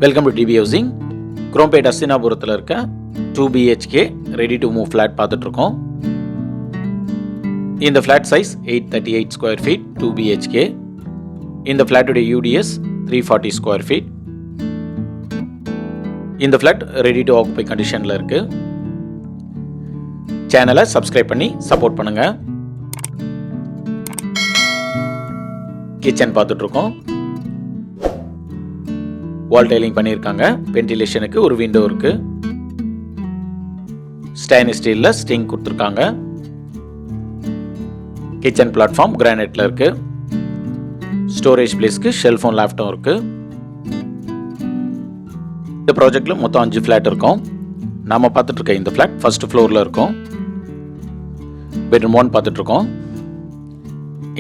Welcome to DP housing. Chromepet அஸ்தினாபுரத்தில் இருக்க 2 BHK ready to move flat பார்த்துட்ருக்கோம். இந்த flat size 838 square feet 2 BHK. இந்த ஃப்ளாட்டுடைய UDS 340 ஸ்கொயர் ஃபீட். இந்த ஃப்ளாட் ரெடி டு ஆக்குபை கண்டிஷனில் இருக்குது. சேனலை சப்ஸ்கிரைப் பண்ணி சப்போர்ட் பண்ணுங்கள். கிச்சன் பார்த்துட்ருக்கோம். வால் டைலிங் பண்ணியிருக்காங்க. வென்டிலேஷனுக்கு ஒரு விண்டோ இருக்கு. ஸ்டெயின்லெஸ் ஸ்டீலில் ஸ்டிங் கொடுத்துருக்காங்க. கிச்சன் பிளாட்ஃபார்ம் கிரானைட்ல இருக்கு. ஸ்டோரேஜ் பிளேஸ்க்கு ஷெல்ஃபும் லேப்டும் இருக்கு. இந்த ப்ராஜெக்ட்ல மொத்தம் 5 ஃபிளாட் இருக்கும். நாம பார்த்துட்டு இருக்க இந்த ஃபிளாட் ஃபர்ஸ்ட் ஃப்ளோர்ல இருக்கும். பெட்ரூம் 1 பார்த்துட்டு இருக்கோம்.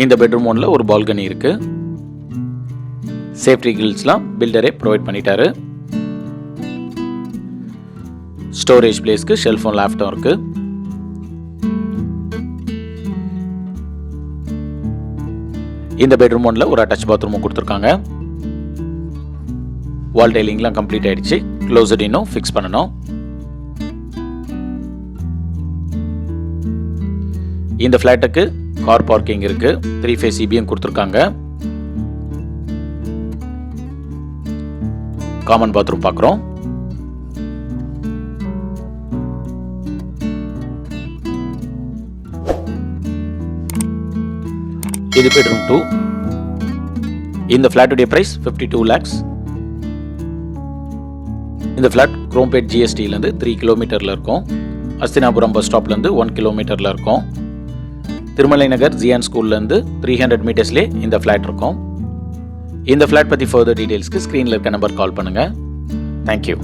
இந்த பெட்ரூம் 1ல ஒரு பால்கனி இருக்கு. சேஃப்டி கிரில்ஸ்லாம் பில்டரே ப்ரொவைட் பண்ணிட்டாரு. ஸ்டோரேஜ் பிளேஸ்க்கு ஷெல்ஃபும் லேப்டும் இருக்கு. இந்த பெட்ரூம் 1ல ஒரு அட்டாச் பாத்ரூமும் கொடுத்துருக்காங்க. வால் டைலிங்லாம் கம்ப்ளீட் ஆயிடுச்சு. க்ளோசட் இன்னும் ஃபிக்ஸ் பண்ணணும். இந்த ஃபிளாட்டுக்கு கார் பார்க்கிங் இருக்கு. 3 ஃபேஸ் EBM கொடுத்துருக்காங்க. காமன் பாத்ரூம் பார்க்குறோம். இது பெட்ரூம் 2. இந்த ஃபிளாட்டுடைய பிரைஸ் 52 lakhs. இந்த ஃபிளாட் குரோம்பேட் GSTலேருந்து 3 கிலோமீட்டரில் இருக்கும். அஸ்தினாபுரம் பஸ் ஸ்டாப்லேருந்து 1 கிலோமீட்டரில் இருக்கும். திருமலை நகர் ஜியான் ஸ்கூல்லேருந்து 300 மீட்டர்ஸ்லேயே இந்த ஃபிளாட் இருக்கும். இந்த ஃபிளாட் பற்றி ஃபர்தர் டீடைல்ஸ்க்கு ஸ்க்ரீனில் இருக்க நம்பர் கால் பண்ணுங்கள். தேங்க்யூ.